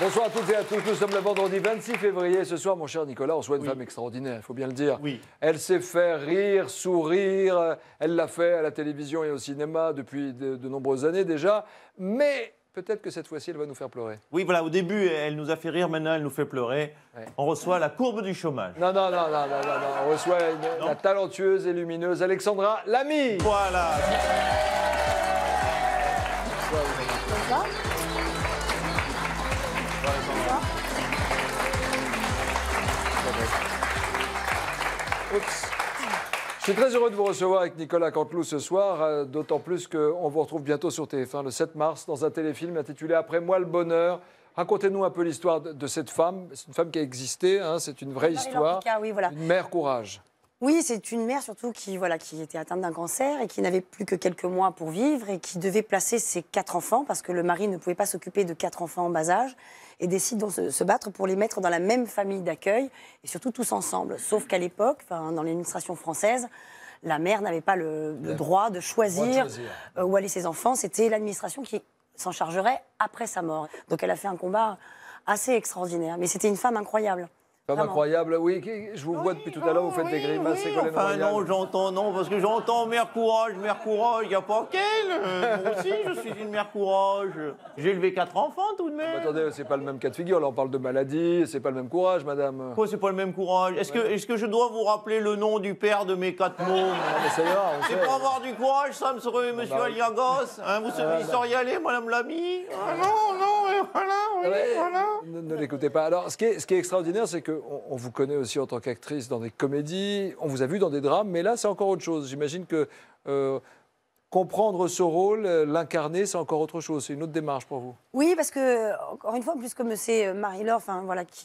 Bonsoir à toutes et à tous, nous sommes le vendredi 26 février. Ce soir, mon cher Nicolas, on reçoit une femme extraordinaire, il faut bien le dire. Oui. Elle sait faire rire, sourire, elle l'a fait à la télévision et au cinéma depuis de nombreuses années déjà. Mais peut-être que cette fois-ci, elle va nous faire pleurer. Oui, voilà, au début, elle nous a fait rire, maintenant, elle nous fait pleurer. Ouais. On reçoit la courbe du chômage. Non, on reçoit la talentueuse et lumineuse Alexandra Lamy. Voilà. Bonsoir. Oups. Je suis très heureux de vous recevoir avec Nicolas Canteloup ce soir, d'autant plus qu'on vous retrouve bientôt sur TF1 le 7 mars dans un téléfilm intitulé Après moi le bonheur. Racontez-nous un peu l'histoire de cette femme. C'est une femme qui a existé, hein, c'est une vraie histoire. Picard, oui, voilà. Une mère courage. Oui, c'est une mère surtout qui était atteinte d'un cancer et qui n'avait plus que quelques mois pour vivre et qui devait placer ses 4 enfants parce que le mari ne pouvait pas s'occuper de 4 enfants en bas âge et décide donc de se battre pour les mettre dans la même famille d'accueil et surtout tous ensemble. Sauf qu'à l'époque, dans l'administration française, la mère n'avait pas le droit de choisir où allaient ses enfants. C'était l'administration qui s'en chargerait après sa mort. Donc elle a fait un combat assez extraordinaire. Mais c'était une femme incroyable. Femme Vraiment. incroyable, oui, je vous vois depuis tout à l'heure, vous faites des grimaces, c'est Ségolène Enfin, Royal. non, parce que j'entends mère courage, il n'y a pas qu'elle. Moi aussi, je suis une mère courage. J'ai élevé 4 enfants tout de même. Attendez, c'est pas le même cas de figure, là on parle de maladie, c'est pas le même courage, madame. Quoi, c'est pas le même courage? Est-ce que je dois vous rappeler le nom du père de mes 4 mômes? Mais ça ira, on C'est sait. pour avoir du courage, ça me serait monsieur Aliagos. Hein, vous sauriez aller, madame Lamy? Ah non, et voilà, oui, voilà. Ne l'écoutez pas. Alors, ce qui est extraordinaire, c'est qu'on vous connaît aussi en tant qu'actrice dans des comédies, on vous a vu dans des drames, mais là, c'est encore autre chose. J'imagine que comprendre ce rôle, l'incarner, c'est encore autre chose. C'est une autre démarche pour vous. Oui, parce que, encore une fois, plus comme c'est Marie-Laure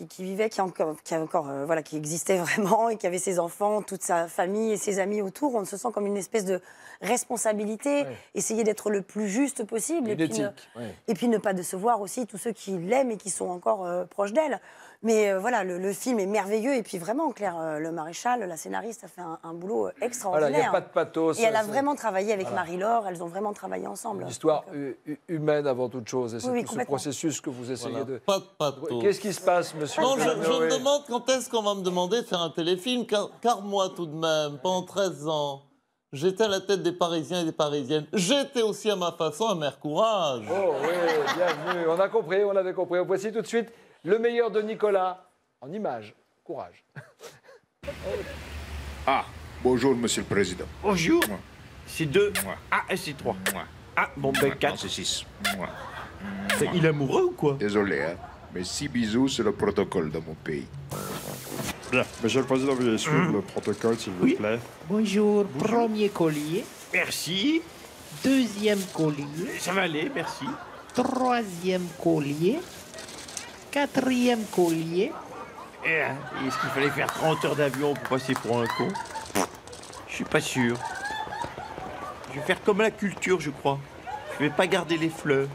qui vivait, qui existait vraiment et qui avait ses enfants, toute sa famille et ses amis autour, on se sent comme une espèce de responsabilité, essayer d'être le plus juste possible. Et puis ne pas décevoir aussi tous ceux qui l'aiment et qui sont encore proches d'elle. Mais voilà, le film est merveilleux. Et puis vraiment, Claire Le Maréchal, la scénariste, a fait un boulot extraordinaire. Voilà, il n'y a pas de pathos. Et elle a vraiment travaillé avec Marie-Laure, elles ont vraiment travaillé ensemble. Une histoire humaine avant toute chose. Et c'est Oui, tout ce complètement. processus que vous essayez de... Pas de pathos. Qu'est-ce qui se passe, monsieur? Non, je me demande quand est-ce qu'on va me demander de faire un téléfilm, car moi, tout de même, pendant 13 ans, j'étais à la tête des Parisiens et des Parisiennes. J'étais aussi à ma façon un mère courage. Oh oui, bienvenue. On a compris, on avait compris. Voici tout de suite le meilleur de Nicolas en images. Courage. Ah, bonjour, monsieur le président. Bonjour. Moi. C'est 2. Moi. Ah, et c'est 3. Moi. Ah, bon, ben Non, 4. c'est 6. Moi. Il est amoureux ou quoi? Désolé, hein, mais 6 bisous, c'est le protocole dans mon pays. Bien. Monsieur le Président, veuillez suivre le protocole, s'il vous Oui. plaît. Bonjour, premier collier, Merci. deuxième collier, Ça va aller, merci. troisième collier, quatrième collier. Est-ce qu'il fallait faire 30 heures d'avion pour passer pour un con? Je suis pas sûr. Je vais faire comme la culture, je crois. Je vais pas garder les fleurs.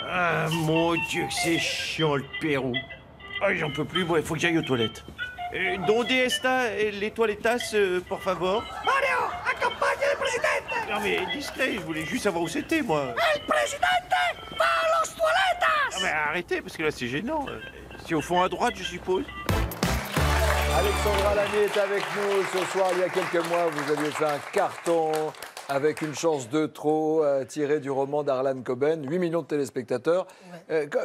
Ah, mon Dieu, que c'est chiant, le Pérou. Ah, j'en peux plus, bon, il faut que j'aille aux toilettes. Donde está les toilettas, por favor? Mario, accompagne le président! Non mais discret, je voulais juste savoir où c'était, moi. El presidente va a los toilettes! Non mais arrêtez, parce que là c'est gênant. C'est au fond à droite, je suppose. Alexandra Lamy est avec nous ce soir. Il y a quelques mois, vous aviez fait un carton avec Une chance de trop, tiré du roman d'Harlan Coben, 8 millions de téléspectateurs.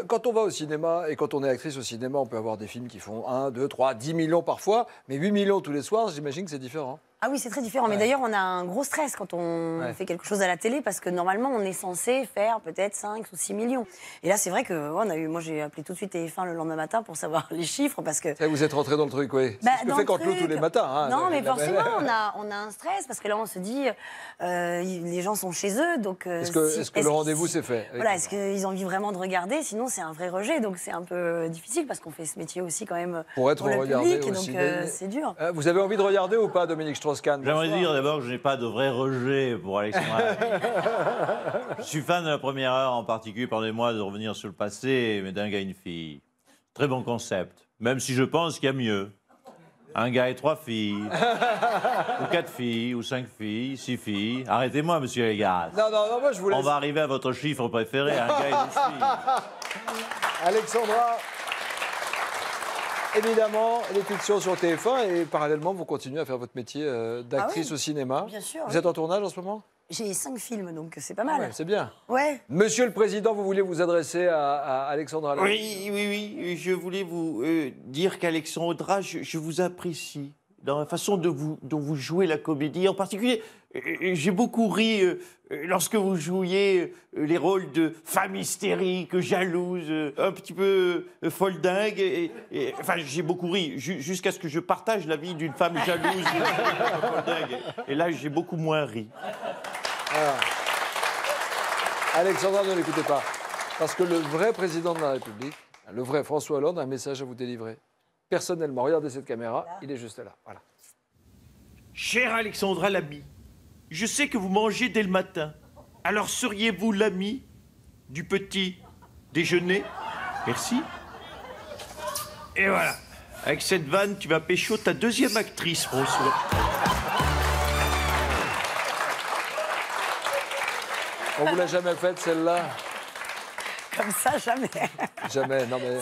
Quand on va au cinéma et quand on est actrice au cinéma, on peut avoir des films qui font 1, 2, 3, 10 millions parfois, mais 8 millions tous les soirs, j'imagine que c'est différent. Ah oui, c'est très différent. Mais d'ailleurs, on a un gros stress quand on fait quelque chose à la télé parce que normalement, on est censé faire peut-être 5 ou 6 millions. Et là, c'est vrai que moi, j'ai appelé tout de suite TF1 le lendemain matin pour savoir les chiffres parce que... Ça, vous êtes rentré dans le truc, oui. Bah, C'est ce que fait Canteloup tous les matins. Hein, non, mais forcément, on a un stress parce que là, on se dit, les gens sont chez eux, donc... Est-ce que le rendez-vous s'est fait? Voilà, est-ce qu'ils ont envie vraiment de regarder? Sinon, c'est un vrai rejet, donc c'est un peu difficile parce qu'on fait ce métier aussi quand même pour être le regardé public, aussi. donc c'est dur. Vous avez envie de regarder ou pas, Dominique Strauss-Kahn? J'aimerais dire d'abord que je n'ai pas de vrai rejet pour Alexandra. Je suis fan de la première heure en particulier, pardonnez-moi de revenir sur le passé, mais d'un gars et une fille. Très bon concept, même si je pense qu'il y a mieux. Un gars et 3 filles. Ou 4 filles, ou 5 filles, 6 filles. Arrêtez-moi, monsieur Légas. Non, moi je vous laisse. On va arriver à votre chiffre préféré, un gars et 12 filles. Alexandra, évidemment, les fictions sur TF1 et parallèlement, vous continuez à faire votre métier d'actrice Ah oui, au cinéma. bien sûr, Vous oui. êtes en tournage en ce moment? J'ai 5 films, donc c'est pas mal. Ouais, c'est bien. Ouais. Monsieur le Président, vous vouliez vous adresser à Alexandra Lamy. Oui, je voulais vous dire qu'Alexandra, je vous apprécie dans la façon dont vous jouez la comédie. En particulier, j'ai beaucoup ri lorsque vous jouiez les rôles de femme hystérique, jalouse, un petit peu folle dingue. Enfin, j'ai beaucoup ri jusqu'à ce que je partage la vie d'une femme jalouse, folle dingue. Et là, j'ai beaucoup moins ri. Alors, Alexandra, ne l'écoutez pas. Parce que le vrai président de la République, le vrai François Hollande, a un message à vous délivrer. Personnellement, regardez cette caméra, il est juste là. Voilà. Chère Alexandra Lamy, je sais que vous mangez dès le matin. Alors seriez-vous l'ami du petit déjeuner? Merci. Et voilà. Avec cette vanne, tu vas pécho ta deuxième actrice, François. On vous l'a jamais faite, celle-là? Comme ça, jamais. Jamais, non mais...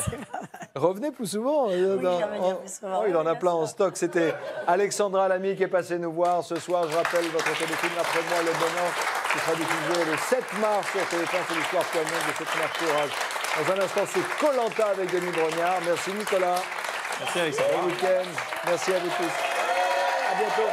Revenez plus souvent. j'aimerais bien plus souvent. Il en a Bien plein sûr. en stock. C'était Alexandra Lamy qui est passée nous voir ce soir. Je rappelle votre téléfilm Après moi le bonheur qui sera diffusé le 7 mars sur TF1. C'est l'histoire poignante de cette mère courage. Dans un instant, c'est Koh-Lanta avec Denis Brognard. Merci Nicolas. Merci Alexandra. Bon week-end. Merci à vous tous. À bientôt.